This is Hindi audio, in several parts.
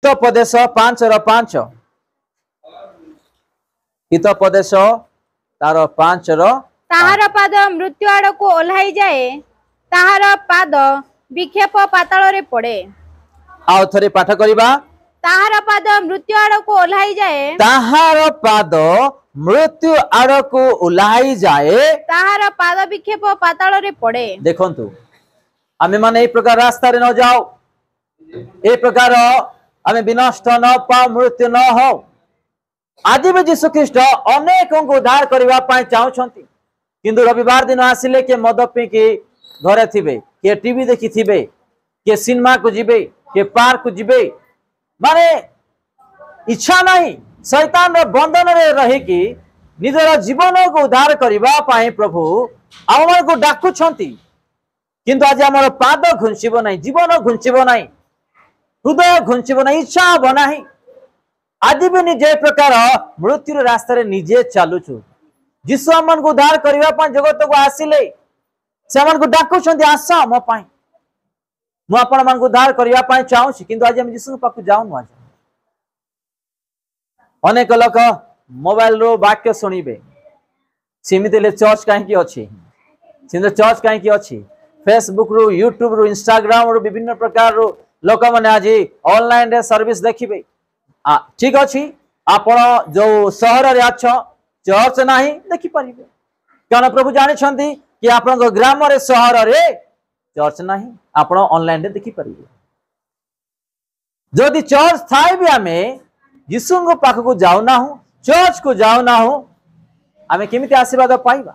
हितोपदेश 5:5 हितोपदेश तार 5 ताहार पाद मृत्यु आड़ को ओल्हाई जाए ताहार पाद विक्षेप पाताल रे पड़े। आउ थरे पाठ करिबा ताहार पाद मृत्यु आड़ को ओल्हाई जाए ताहार पाद मृत्यु आड़ को ओल्हाई जाए ताहार पाद विक्षेप पाताल रे पड़े। देखंतु आमे माने ए प्रकार रास्ता रे न जाओ ए प्रकार आमे विनष्ट न पाओ मृत्यु न हो। आज भी यीशु ख्रीस्ट अनेक को उद्धार करबा पाए चाहछंती किंतु रविवार दिन आसिले के मद पी के घरे थिबे के टीवी देखि थिबे के सिनेमा को जिबे के पार्क को जिबे माने इच्छा नहीं शैतान रे बंधन रे रही कि निजर जीवन को उद्धार करबा पाए प्रभु आम को डाकु छंती किंतु आज हमर पाद घुंचिबो नहीं जीवन घुंचिबो नहीं हृदय घुंचिबो नहीं इच्छा हो नहीं। आज भी निजे प्रकार मृत्यु रास्ता रे निजे चलुछु यीशु हमन को उद्धार करबा पाए जगत को आसिले से हमन को डाकु छंती आस मो पाए मु आपण मन को उद्धार करबा पाए चाहूछी किंतु आज हम यीशु पाखु जाउनु। आज अनेक लोक मोबाइल रो वाक्य सुनिबे सिमितिले चर्च काहे की अछि सिंदर चर्च काहे की अछि फेसबुक रो यूट्यूब रो इंस्टाग्राम रो विभिन्न प्रकार रो लोक माने आज ऑनलाइन रे सर्विस देखिबे ठीक अछि आपण जो शहर रे अछ चर्च नाही देखि परिबे कारण प्रभु जानि छंती कि आपण ग्राम रे शहर रे चर्च नाही आपण ऑनलाइन रे देखि परिबे। जदि चर्च थाई भी हमें यीशु को पाख को जाऊ ना हो चर्च को जाऊ ना हो आमे केमिति आशीर्वाद पाइबा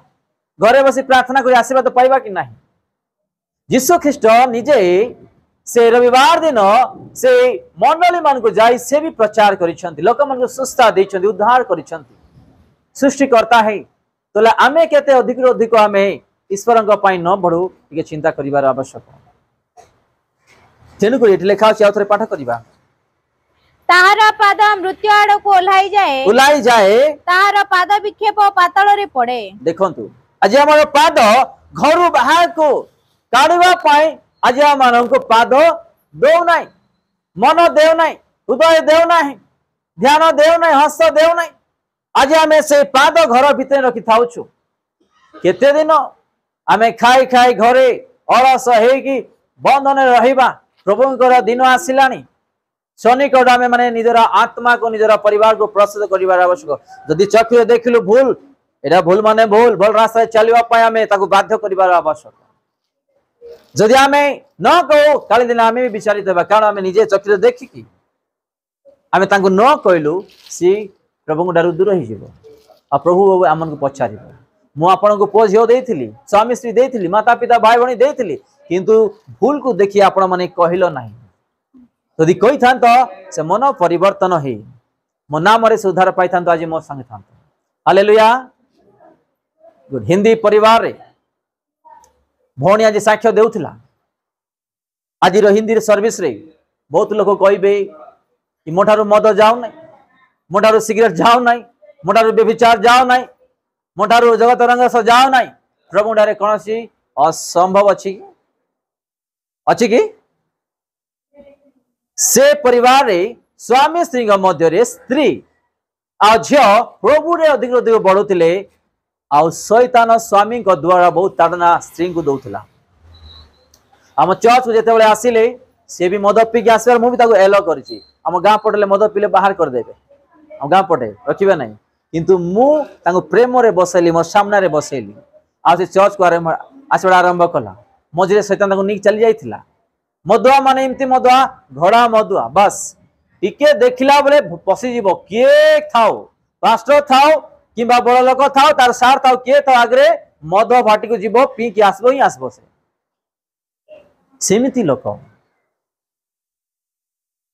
घरे बसी प्रार्थना करी आशीर्वाद पाइबा कि नाही। यीशु ख्रीस्ट निजे से रविवार दिन से मंडली मान को जाई से भी प्रचार करिसंती लोक मन को सुस्था दैछंती उद्धार करिसंती सृष्टिकर्ता है तो आमे केते अधिक अधिक आमे ईश्वर को पाई न बढ़ू टिके चिंता करिवार आवश्यक तेनु को एठी लेखा अछि आउथरे पाठ करिबा ताहार पाद मृत्यु आड़ को ओल्हाई जाए ताहार पाद विक्षेप पाताल रे पड़े। देखंतु आज हमर पाद घरु बाहर को काढिबा पाई आज हम को पाद देउ नाही मन देउ नाही हृदय देउ नाही ध्यान देउ नाही हस्त देउ नाही आज हमें से पाद घर भीतर रखि थाउछु केते दिन आमे खाई खाई घरे अलस हेकी बंधन रहिबा प्रभुंकर दिन आसिलानी शनिकट आमे माने निजर आत्मा को निजर परिवार को प्रस्तुत करिवार आवश्यक जदि चक्षु देखिलु भूल एटा भूल माने भूल भल रास्ता चलिबा पाए आमे ताको बाध्य करिवार आवश्यक जदि आमे न कहू काली दिन आमे भी विचारित हेबा कारण आमे निजे चक्षु देखि कि आमे ताको न कहलु सी प्रभु को डर दूर ही आ प्रभु आमन को पचार मु आपण को पुओ झियो देइथिली स्वामी स्त्री देइथिली माता पिता भाई भणी देइथिली किंतु भूल को देखि आपण माने कहिलो नाही यदि कहि थांत से मन परिवर्तन हे मो नाम रे सुधार पाई थांत आज मो संग थांत हालेलुया गुड हिंदी परिवार रे भणी आज साक्ष्य देउथिला आज रो हिंदी रे सर्विस रे बहुत लोग कहबे कि मोठारो मद जाऊ नाही मोटारू सिगरेट जाओ नहीं मोटारू व्यभिचार जाओ नहीं मोटारू जगत रंग स जाओ नहीं प्रभु डारे कौन सी असंभव अच्छी कि से परिवार रे स्वामी स्त्री मध्य रे स्त्री आ झियो प्रभु रे अधिक अधिक बढ़ुतिले आ शैतान स्वामी को द्वारा बहुत ताड़ना स्त्री को दउथला हम चर्च को जेते बेले आसिले से भी मद पी के आसबार मु भी ताको एलो करछि हम गां पटले मद पीले बाहर कर देबे गाँ पटे रखिबे नहीं किंतु मु तांको प्रेम रे बसैली मो सामने रे बसैली आ से चर्च को आसबा आरंभ कला मझे शैतान तांको निक चली जाइथिला मदुआ माने इमती मदुआ घोड़ा मदुआ बस टिके देखिला बेले पसी जीवो किए थाओ पास्टर थाओ किबा बड़ लोक थाओ तार सार थाओ किए थाओ आगरे मद भाटी को जीवो पी के आसबो ही आसबो से सेमिति लोक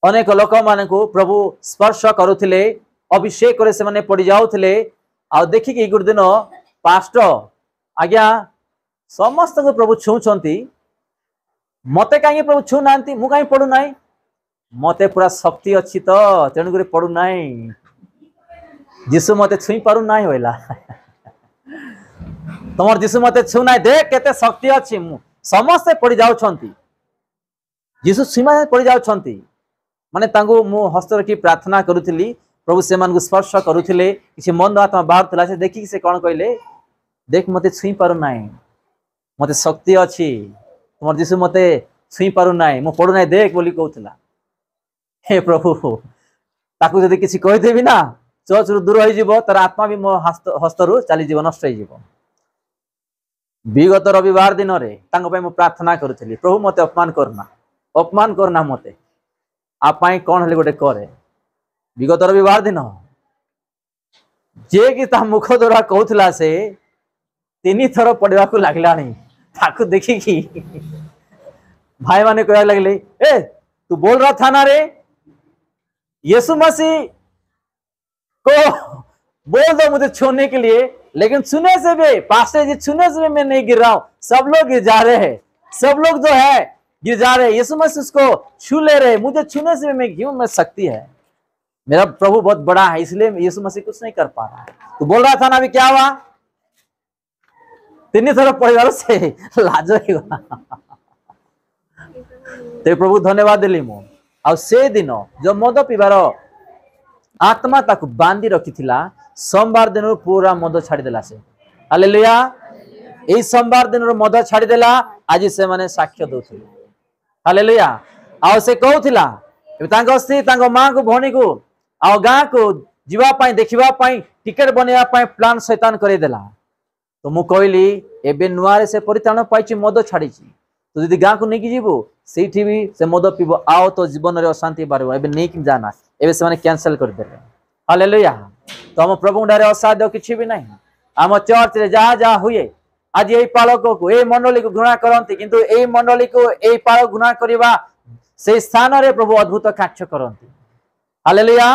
अनेक लोक मान को प्रभु स्पर्श करुथिले अभिषेक करे से माने पड़ी जाउथिले आ देखि कि गुड दिन पास्टर आज्ञा समस्त को प्रभु छुंचंती मते काहे प्रभु छु नांती मु काहे पडु नाही मते पूरा शक्ति अछि तो तेनु करे पडु नाही यीशु मते छुई पारु नाही होइला तमर यीशु मते छु नाही देख केते शक्ति अछि मु समस्त पड़ी जाउछंती यीशु सीमा पड़ी जाउछंती माने तांगो मु हस्त रखी प्रार्थना करूथिली प्रभु से मान को स्पर्श करूथिले किसी मंद आत्मा बाहर थला से देखि से कोन कहले देख मते छुई पारु नाई मते शक्ति अछि तुमर दिसु मते छुई पारु नाई मो पडु नाई देख बोली कहउतला हे प्रभु ताकू जदि किसी कहि देबी ना चर्च रु दूर होई जीवो तर आत्मा भी मो हस्त रु चली जीव नष्ट होई जीवो विगत रविवार दिन रे तांगो पे मो प्रार्थना करूथिली प्रभु मते अपमान करना मते आपाई कौन हेले गोटे करे विगत रविवार दिन जे कि ता मुख द्वारा कहउथला से 3 थर पड़वा को लागलानी ताकू देखि कि भाई माने कहया लगले ए तू बोल रहा था ना रे यीशु मसीह को बोल दो मुझे छूने के लिए लेकिन छूने से भी पास्टर जी छूने से भी मैं नहीं गिर रहा हूं सब लोग गिर जा रहे हैं सब लोग जो है गिर जा रहे हैं यीशु मसीह उसको छू ले रहे मुझे छूने से भी मैं क्यों मैं शक्ति है मेरा प्रभु बहुत बड़ा है इसलिए यीशु मसीह कुछ नहीं कर पा रहा है तो बोल रहा था ना अभी क्या हुआ 3 थर परिवार से लाज होगा ते प्रभु धन्यवाद देली मु आ से दिन जो मद पीबार आत्मा ताकू बांधी रखिथिला सोमवार दिन पूरा मद छाड़ी देला से हालेलुया एई सोमवार दिन मद छाड़ी देला आज से माने साक्ष्य दोथिले हालेलुया आ से कहउथिला तांको स्त्री तांको मां को भणी को आ गां को जीवा पाई देखिबा पाई टिकट बनेवा पाई प्लान शैतान करे देला तो मु कहली एबे नुआरे से परित्राण पाइछि मद छाड़ीछि तो यदि गां को नेकी जीवो सेठी भी से मद पीबो आओ तो जीवन रे अशांति बारबो एबे नेकी जाना एबे से माने कैंसिल कर देले हालेलुया तो हम प्रभु डारे असाध्य किछि भी नहीं हम चर्च रे जा जा हुए आज एई पालक को एई मंडली को घृणा करंती किंतु एई मंडली को एई पालक घृणा करिवा से स्थान रे प्रभु अद्भुत कार्य करंती हालेलुया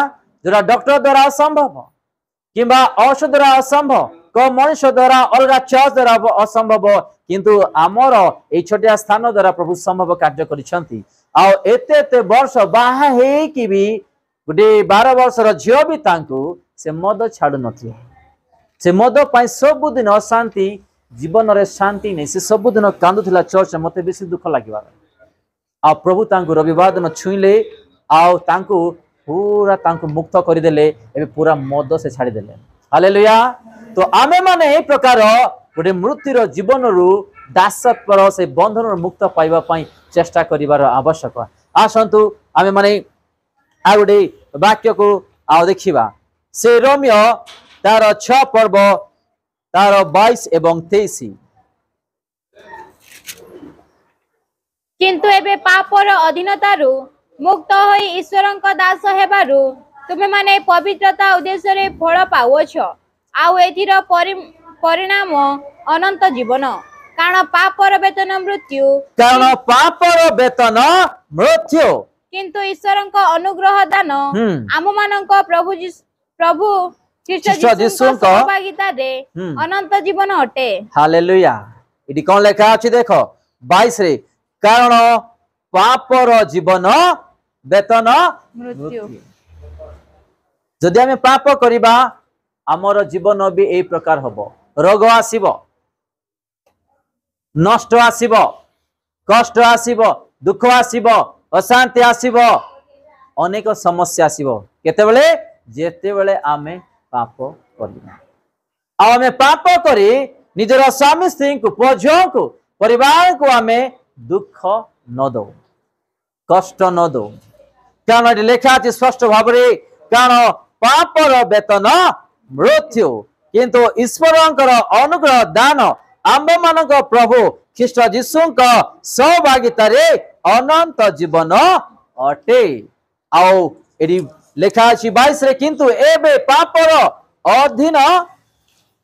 जोरा डॉक्टर द्वारा असंभव किंबा औषध द्वारा असंभव को मनुष्य द्वारा अलग चर्च द्वारा असंभव किंतु आमर ए छोटिया स्थान द्वारा प्रभु संभव कार्य करिसंती आ एते एते वर्ष बाहा हे कि भी गुटे 12 वर्षर झियो भी तांको से मद छाडु नथि से मद पाई सब दिन अशांति जीवन रे शांति नहीं से सब दिन कांदुथिला चर्च मते बेसी दुख लागिबा आ प्रभु तांको रविवार दिन छुईले आ तांको पूरा तांको मुक्त कर देले एबे पूरा मद से छाड़ी देले हालेलुया तो आमे माने ए प्रकार गोटे मृत्युर जीवन रु दासत्वर से बंधन मुक्त पाइबा पई चेष्टा करिवार आवश्यक आसंतु आमे माने आ गोटे वाक्य को आ देखिबा से रोमियो तार 6 पर्व तार 22 एवं 23 किंतु एबे पापर अधीनतारु मुक्त होई ईश्वरंक दास हेबारु तुमे माने पवित्रता उद्देश्य रे फल पावछ आउ एथिर परिणाम अनंत जीवन कारण पापर वेतन मृत्यु किंतु ईश्वरंक अनुग्रह दान आम मानक प्रभु ख्रीष्ट जीसुଙ୍କ सहभागिता रे अनंत जीवन अटे हालेलुया इडी कोन लेखा अछि देखो 22 रे कारण पापर जीवन वेतन मृत्यु जदि आमे पाप करिबा आमर जीवन भी ए प्रकार हबो रोग आसीबो नष्ट आसीबो कष्ट आसीबो दुख आसीबो अशांति आसीबो अनेक समस्या आसीबो केतेबेले जेतेबेले आमे पाप करिबा आ आमे पाप करी निजर स्वामी स्त्री को पुओ को परिवार को आमे दुख न दो कष्ट न दो कारण लेखा अछि स्पष्ट भाबरे कारण पापर वेतन मृत्यु किंतु ईश्वरंकर अनुग्रह दान आंब मानक प्रभु ख्रीष्ट जीसुଙ୍କ सहभागिता रे अनंत जीवन अटे आओ एडी लेखा अछि 22 रे किंतु एबे पापर अधीन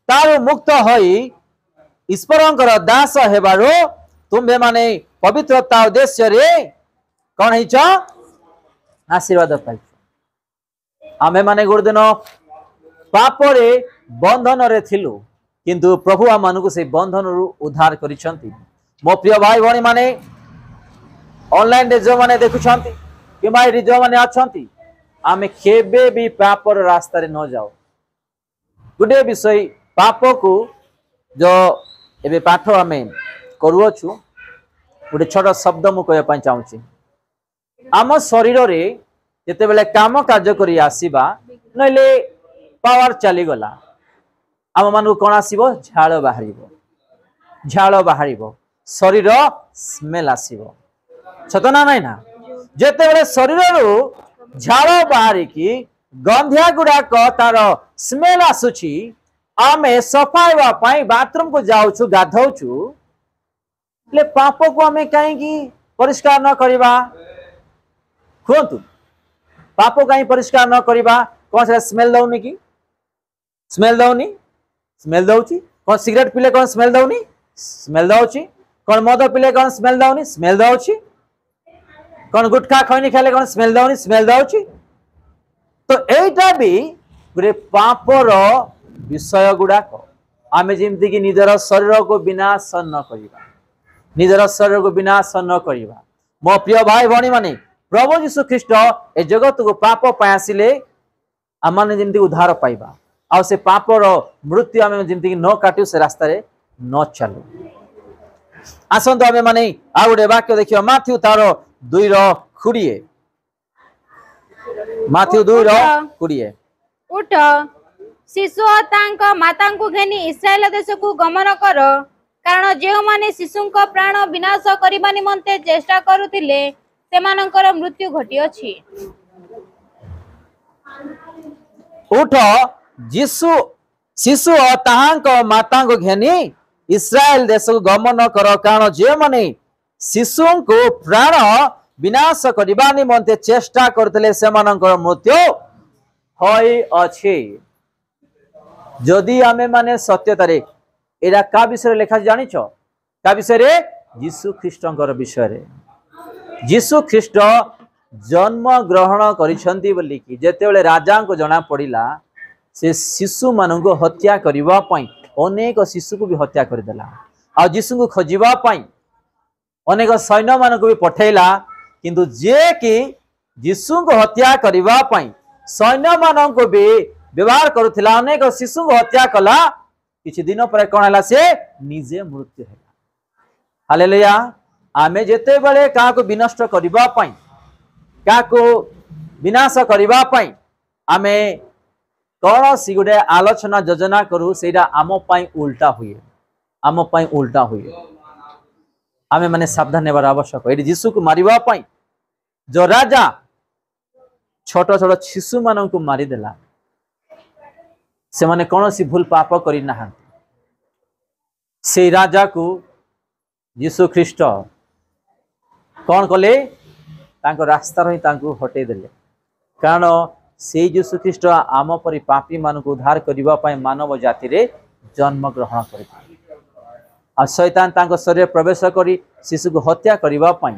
तारु मुक्त होई ईश्वरंकर दास हेबारो तुमे माने पवित्रता उद्देश्य रे कोन हिच आशीर्वाद पाइ आमे माने गुरदिन पापरे बंधन रे थिलु किंतु प्रभु आम मानकु से बंधन रु उद्धार करिसंती मो प्रिय भाई भणी माने ऑनलाइन रे जो माने देखुछंती कि भाई रे जो माने अछंती आमे केबे भी पापर रास्ता रे न जाओ गुडे विषय पाप को जो एबे पाठ आमे करूछु गुडे छोट शब्द मु कहया पई चाहूची आम शरीर रे जिते बेले काम कार्य करी आसीबा नइले पावर चली गला आम मान कौन आसीबो झाड़ बाहरिबो शरीर स्मेल आसीबो सतना नहीं ना जेते बेले शरीर रु झाड़ बाहरी की गंधिया गुड़ाक तार स्मेल आसुची आमे सफाइवा पाई बाथरूम को जाउछु गाधौछु ले पाप को आमे कहीं परिष्कार न करिबा कहतु पाप कहीं परिष्कार न करिबा कौन से स्मेल दउनी की स्मेल दउनी स्मेल दउची कौन सिगरेट पीले कौन स्मेल दउनी स्मेल दउची कौन मद पीले कौन स्मेल दउनी स्मेल दउची कौन गुटखा खैनी खाले कौन स्मेल दउनी स्मेल दउची तो एटा भी गोटे पापर विषय गुड़ाक आमे जेमती कि निजर शरीर को विनाश न करिबा निजर शरीर को विनाश न करिबा मो प्रिय भाई भणी माने प्रभु यीशु ख्रीष्ट ए जगत को पाप पाई आसिले आम जेमती उद्धार पाइबा आ से पापर मृत्यु आम जेमती न काटू से रास्ता रे न चलू आसंतु आमे माने आ गोटे वाक्य देखियो माथ्यू तार 2:20 माथ्यू 2:20 उठ शिशु तांक माता को घेनी इस्राएल देश को गमन कर कारण जो माने शिशु को प्राण विनाश करबा निमंते चेष्टा करुतिले सेमानकर मृत्यु घटी अछि उठ जीशु शिशु ताहांक माता को घेनी इस्राएल देश को गमन कर कारण जे माने शिशु को प्राण विनाश करबा निमंते चेष्टा करथिले सेमानकर मृत्यु होई अछि जदि आमे माने सत्यतारे एरा का विषय लेखा जानिछ का विषय रे यीशु ख्रीष्टंकर विषय रे यीशु ख्रीष्ट जन्म ग्रहण करिसंती बोली कि जेतेबेले राजा को जना पड़िला से शिशु मान को हत्या करबा पई अनेक शिशु को भी हत्या कर देला आ यीशु को खोजिबा पई अनेक सैन्य मान को भी पठेला किंतु जे कि यीशु को हत्या करबा पई सैन्य मान को भी व्यवहार करुथिला अनेक शिशु को हत्या कला किछि दिन पर कोन हला से निजे मृत्यु हैला हालेलुया आमे जेते बेले का को विनष्ट करबा पई का को विनाश करबा पई आमे कौन सी गोटे आलोचना योजना करू सेटा आम पाई उल्टा हुए आमे माने सावधान नेबार आवश्यक एटी यीशु को मारिबा पई जो राजा छोट छोट शिशु मान को मारी देला से माने कौन सी भूल पाप करी ना से राजा को यीशु ख्रीष्ट कौन कले तांको रास्ता रही तांको हटे देले कारण से यीशु ख्रीष्ट आम परी पापी मान को उद्धार करबा पई मानव जाति रे जन्म ग्रहण करता आ शैतान तांको शरीर प्रवेश करी शिशु को हत्या करबा पई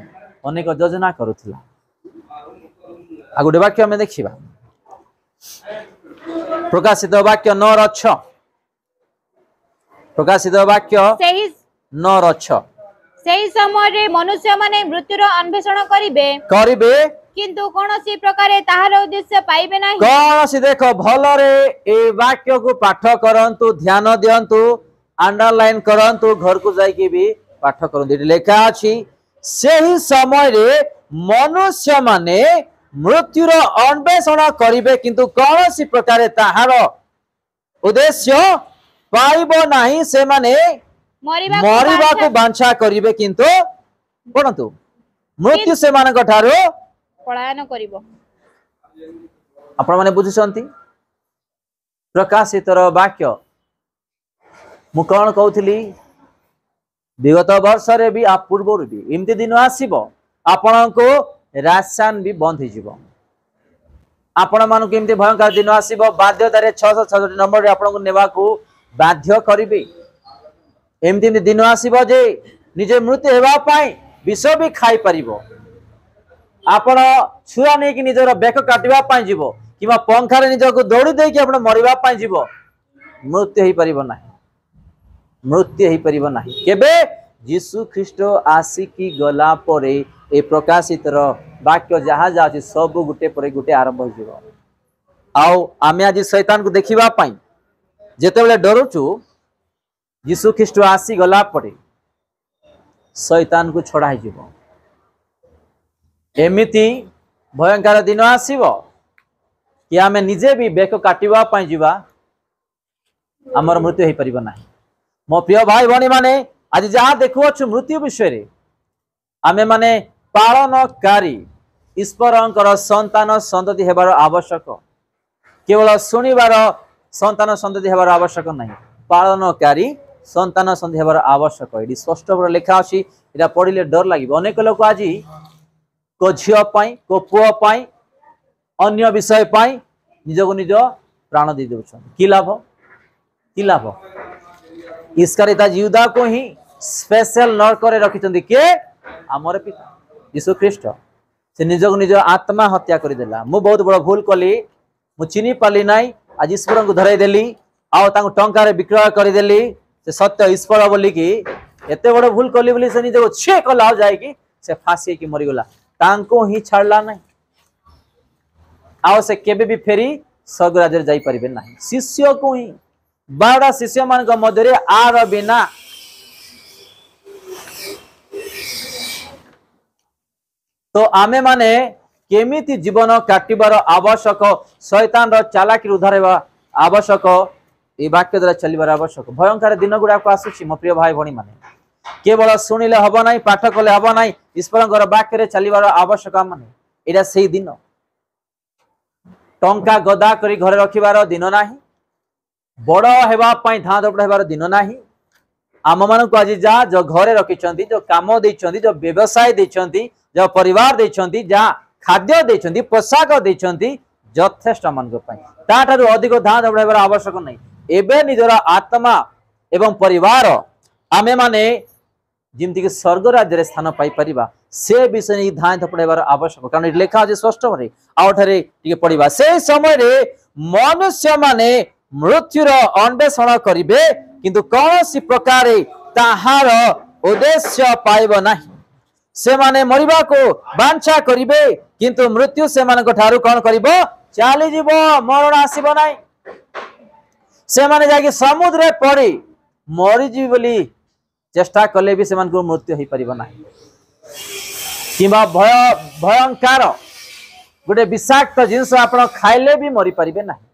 अनेक योजना करुथिला आ गोटे वाक्य हमें देखिबा प्रकाशित वाक्य 9:6 प्रकाशित वाक्य 9:6 सेही समय रे मनुष्य माने मृत्युर अन्वेषण करिवे किंतु कोनोसी प्रकारे ताहार उद्देश्य पाइबे नाही कोनोसी देखो भलो रे ए वाक्य को पाठ करंतु ध्यान दियंतु अंडरलाइन करंतु घर को जाई के भी पाठ करंतु एटी लेखा अछि सेही समय रे मनुष्य माने मृत्युर अन्वेषण करिवे किंतु कोनोसी प्रकारे ताहार उद्देश्य पाइबो नाही से माने मरिबा को बांछा करिवे किंतु पढंतु मृत्यु से मान ठारो पलायन करिवो आपण माने बुझिसंती प्रकाशितर वाक्य मु कोन कहउथली विगत वर्ष रे भी आ पूर्व भी इमती दिन आसीबो आपण को राशन भी बंद हिजिबो आपण मानु केमती भयंकर दिन आसीबो बाध्यतारे 666 नंबर रे आपण को नेबा को बाध्य करिवे एमती दिन आसीबो जे निजे मृत्यु हेबा पाई विष भी खाई परिबो आपण छुआ नै कि निजर बेक काटिबा पाई जीवो किबा पंखा रे निज को दौड़ी दे कि आपण मरिबा पाई जीवो मृत्यु हेई परिबो नाही केबे यीशु ख्रीष्ट आसी की गला परे ए प्रकाशितर वाक्य जहाँ जाछि सब गुटे परे गुटे आरंभ हो जीवो आउ आमे आज शैतान को देखिबा पाई जेते बेले डरुचु यीशु ख्रीष्ट आसी गला परे शैतान को छड़ा जीवो एमिति भयंकर दिन आसीबो कि आमे निजे भी बेक काटिबा पई जीवा आमर मृत्यु हो पारिबो नाही। मो प्रिय भाई भणी माने आज जहाँ देखुअछु मृत्यु विषय रे आमे माने पालनकारी ईश्वरंकर संतान संतति हेबार आवश्यक, केवल शुणिबार संतान संतति हेबार आवश्यक नहीं, पालनकारी संतान संतति हेबार आवश्यक। ये स्पष्ट भाव लिखा अछि, एटा पढ़िले डर लागिबो। अनेक लोक आज को झियो पाई को पुओ पाई अन्य विषय पाई निजको निज प्राण दे देउछन। की लाभ, की लाभ? इसकारिता युदा को ही स्पेशल नर करे रखिचंदी के हमर पिता यीशु ख्रीष्ट। से निजको निज आत्मा हत्या कर देला। मु बहुत बड़ भूल कली, मु चिनी पाली नाई, आज ईश्वर को धराई देली आ तांको टंका रे विक्रय कर देली। से सत्य ईश्वर बोली कि एते बड़ भूल कली बोली से निजको छे कला जाय कि से फांसी की मरी गला, तांको ही छाड़ला नहीं। आओ से केबे भी फेरी स्वर्ग राज्य जाई परिबे नहीं। शिष्य को ही 12 शिष्य मान मध्य आर बिना तो आमे माने केमिति जीवन काटिबार आवश्यक, शैतान रो चालाकी उद्धार हेबा आवश्यक, ए वाक्य द्वारा चलिबार आवश्यक। भयंकर दिन गुडा को आसुची मो प्रिय भाई भणी माने, केवल शुणिले हबो नाही, पाठ कले हबो नाही, ईश्वरंकर वाक्य रे चलिबार आवश्यक। माने एटा सेही दिन, टंका गदा करी घरे रखिबार दिन नाही, बड़ हेबा पई धां दपड़ हेबार दिन नाही। आम मान को आज जा जो घरे रखिचंती, जो काम देइचंती, जो व्यवसाय देइचंती, जो परिवार देइचंती, जा खाद्य देइचंती, पोशाक देइचंती, यथेष्ट मन को पई ताठारु अधिक धां दपड़ हेबार आवश्यक नहीं। एबे निजरा आत्मा एवं परिवार आमे माने जिमती कि स्वर्ग राज्य स्थान पाई परिबा से विषय नहीं धां दपड़ हेबार आवश्यक। कारण लेखा अछि स्पष्ट भाबे आउठारे टिके पढिबा। से समय रे मनुष्य माने मृत्युर अन्वेषण करिबे, किंतु कौनसी प्रकार ताहार उद्देश्य पाइब नाही। से माने मरिबा को बांछा करिबे, किंतु मृत्यु से मान को ठारू कौन करिबो चाली जीवो, मरण आसीबो नाही। से माने जाके समुद्र पड़ी मरी जीव बोली चेष्टा कले भी से मान को मृत्यु हो पारिबो नाही। किबा भयंकर गोटे विषाक्त जिनस आपण खाइले भी मरी पारिबे नाही,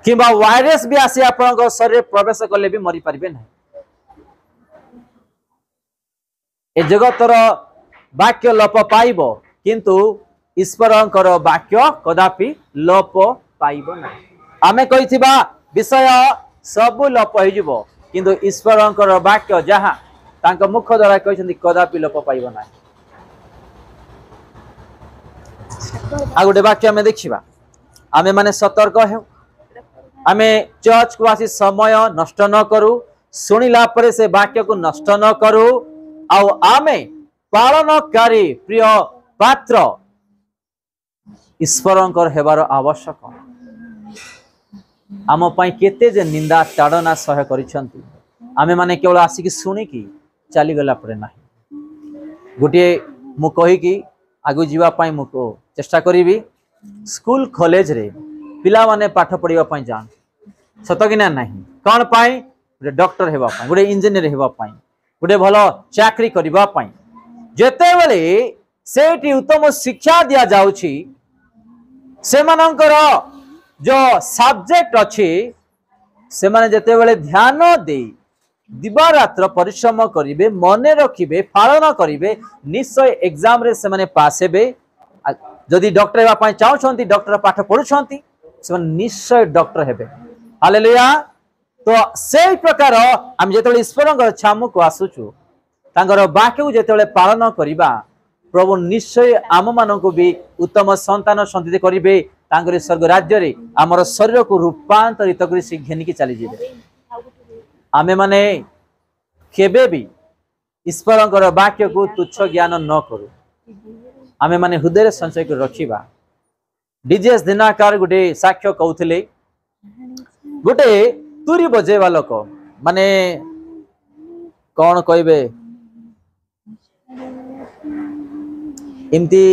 किंबा वायरस भी आसी आपण शरीर प्रवेश कले भी मरी पारिबे नाही। ए जगतर वाक्य लोप पाइब, किंतु ईश्वरंकर वाक्य कदापि लोप पाइब नाही। आमे कहिथिबा विषय सब लोप हो जिवो, किंतु ईश्वरंकर वाक्य जहा तांक मुख द्वारा कहिसंती कदापि लोप पाइब नाही। आ गोटे वाक्य आमे देखिबा, आमे माने सतर्क हेउ, आमे चर्च को आसी समय नष्ट न करू, सुनिला परे से वाक्य को नष्ट न करू, आउ आमे पालनकारी प्रिय पात्र ईश्वरंकर हेबार आवश्यक। आम पई केते जे निंदा ताड़ना सह करिसंती, आमे माने केवल आसिकी सुनिकी चली गला परे नाही। गोटे मु कहि कि आगु जीवा पई मुको चेष्टा करिवि। स्कूल कॉलेज रे पिला माने पाठ पढ़िबा पई जान, सत कि ना नाही? कौन पाई? गोटे डॉक्टर हेबा पई, गोटे इंजीनियर हेबा पई, गोटे भलो चाकरी करबा पई। जेते बेले सेठी उत्तम शिक्षा दिया जाउछि, से मानकर जो सब्जेक्ट अछि से माने जेते बेले ध्यान दे दिबा रात्र परिश्रम करिवे, मने रखिबे, पालन करिवे, निश्चय एग्जाम रे से माने पास हेबे। जदि डॉक्टर हेबा पई चाहउछंती, डॉक्टर पाठ पढुछंती, से माने निश्चय डॉक्टर हेबे। हालेलुया। तो से प्रकार हम जेतेबेले ईश्वरंकर छामु को आसुछु, तांकर वाक्य को जेतेबेले पालन करिबा, प्रभु निश्चय आम माननको भी उत्तम संतान संतति करिवे। तांकर स्वर्ग राज्य रे हमर शरीर को रूपांतरित करी से घेनिकी चली जिवे। आमे माने केबे भी ईश्वरंकर वाक्य को तुच्छ ज्ञान न करू, आमे माने हृदय संचय कर रखिबा। डीजेएस दिनाकार गोटे साक्ष्य कहउथिले, गोटे तुरी बजेवा लोक माने कौन कहबे इमती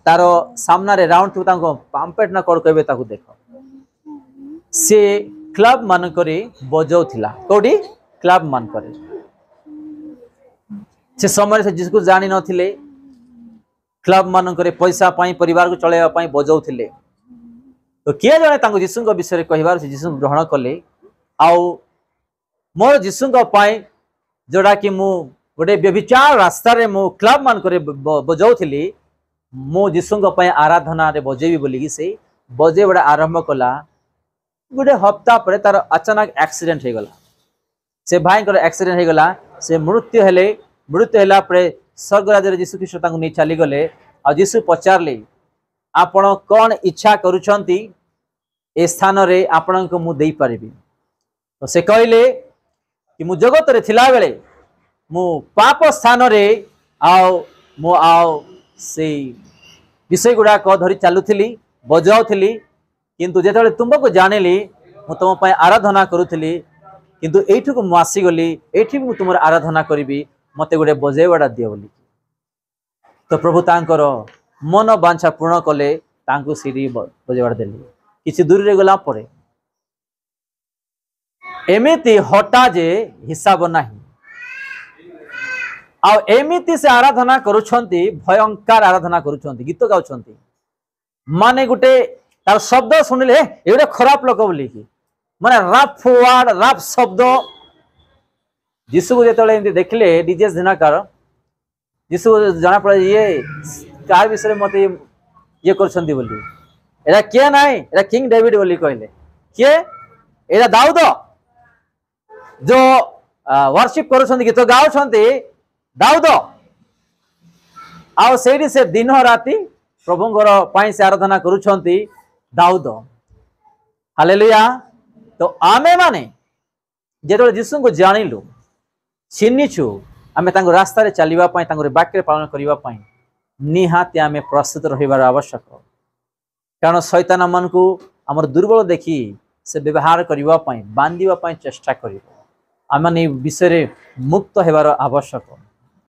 तारो सामना रे राउंड थु तांको पाम्पेट ना कोड कहबे ताकू देखो। से क्लब मान करे बजाउथिला, कोडी क्लब मान करे। से समय से जिसको जानी नथिले, क्लब मानक पैसा परिवार को चलैया बजाउथिले तो किए जड़े तांको जीशु विषय कहबार जीशु ग्रहण कले आउ मोर जीशु जोड़ा कि मु गोटे व्यभिचार रास्ता रे मु क्लब मान बजाउथिली मो जीशु आराधना रे बजेबी बोलिकी से बजे बड़ा आरंभ कला गोटे हफ्ता पर तार अचानक एक्सीडेंट हो गला से भाई एक्सीडेंट हो गला से मृत्यु हैला परे स्वर्ग राज्य जीशु ख्रीष्ट तांको नहीं चली गले आ जीशु पचारले आपण कौन इच्छा करुछंती ए स्थान रे आपण को मु देई परिबी तो से कहले कि मु जगत रे थिला बेले मु पाप स्थान रे आओ से विषय गुड़ा को धरी चलुथिली बजाउथिली किंतु जेतले तुमको जानिली मु तुम पय आराधना करूथिली किंतु एठु को मु आसी गली एठी मु तुमर आराधना करिबी मते गुडे बजेवाडा दियो बोली तो प्रभु तांकर मन बांछा पूर्ण कले तांको सीरी बजेवाडा देली किछि दूर रे गला परे एमिति हटा जे हिसाब नाही आ एमिति से आराधना करुछंती भयंकर आराधना करुछंती गीत गाउछंती माने गुटे तार शब्द सुनिले एगुटे खराब लोक बोली कि माने राफ वर्ड राफ शब्द जीशु को जेतले एंती देखले डीजेस दिनाकार जीशु जाना पड़े ये कार विषय मत ये करछंती बोली एरा के नाही एरा किंग डेविड बोली कहले के एरा दाऊद जो वर्शिप करुछंती गीत गाउछंती दाऊद आउ सेठी से दिन राति प्रभुंकर पाई से आराधना करुछंती दाऊद हालेलुया तो आमे माने जेतले जीशु को जानिलु चिन्हिछु आमे तांको रास्ता रे चलीबा पई तांको वाक्य पालन करिबा पई निहाती आमे प्रस्तुत रहिबार आवश्यक कारण शैतान मन को हमर दुर्बल देखी से व्यवहार करिबा पई बांधिबा पई चेष्टा करिबो आमे विषय रे मुक्त हेबार आवश्यक।